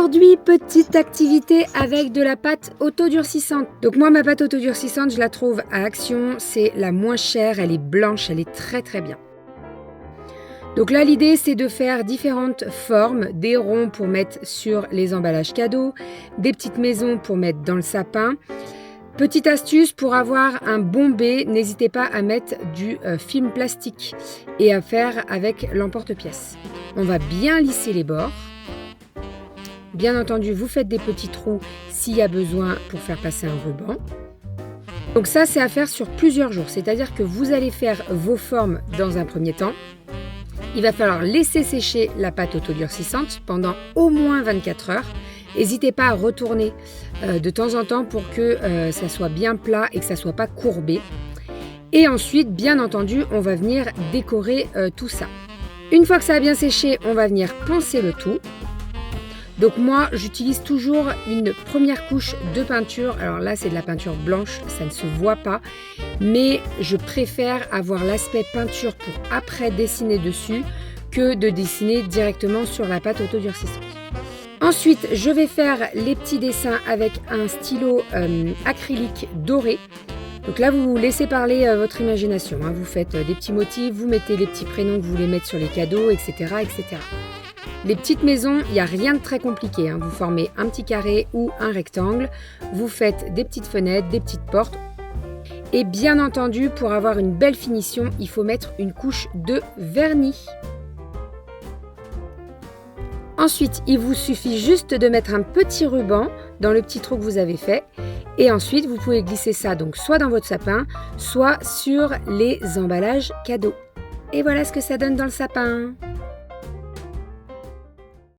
Aujourd'hui, petite activité avec de la pâte autodurcissante. Donc moi, ma pâte autodurcissante, je la trouve à Action. C'est la moins chère, elle est blanche, elle est très bien. Donc là, l'idée, c'est de faire différentes formes, des ronds pour mettre sur les emballages cadeaux, des petites maisons pour mettre dans le sapin. Petite astuce pour avoir un bombé, n'hésitez pas à mettre du film plastique et à faire avec l'emporte-pièce. On va bien lisser les bords. Bien entendu, vous faites des petits trous s'il y a besoin pour faire passer un ruban. Donc ça, c'est à faire sur plusieurs jours, c'est-à-dire que vous allez faire vos formes dans un premier temps. Il va falloir laisser sécher la pâte autodurcissante pendant au moins 24 heures. N'hésitez pas à retourner de temps en temps pour que ça soit bien plat et que ça ne soit pas courbé. Et ensuite, bien entendu, on va venir décorer tout ça. Une fois que ça a bien séché, on va venir poncer le tout. Donc moi, j'utilise toujours une première couche de peinture. Alors là, c'est de la peinture blanche, ça ne se voit pas. Mais je préfère avoir l'aspect peinture pour après dessiner dessus que de dessiner directement sur la pâte autodurcissante. Ensuite, je vais faire les petits dessins avec un stylo acrylique doré. Donc là, vous laissez parler votre imagination. Vous faites des petits motifs, vous mettez les petits prénoms que vous voulez mettre sur les cadeaux, etc. etc. Les petites maisons, il n'y a rien de très compliqué. Vous formez un petit carré ou un rectangle. Vous faites des petites fenêtres, des petites portes. Et bien entendu, pour avoir une belle finition, il faut mettre une couche de vernis. Ensuite, il vous suffit juste de mettre un petit ruban dans le petit trou que vous avez fait. Et ensuite, vous pouvez glisser ça donc soit dans votre sapin, soit sur les emballages cadeaux. Et voilà ce que ça donne dans le sapin.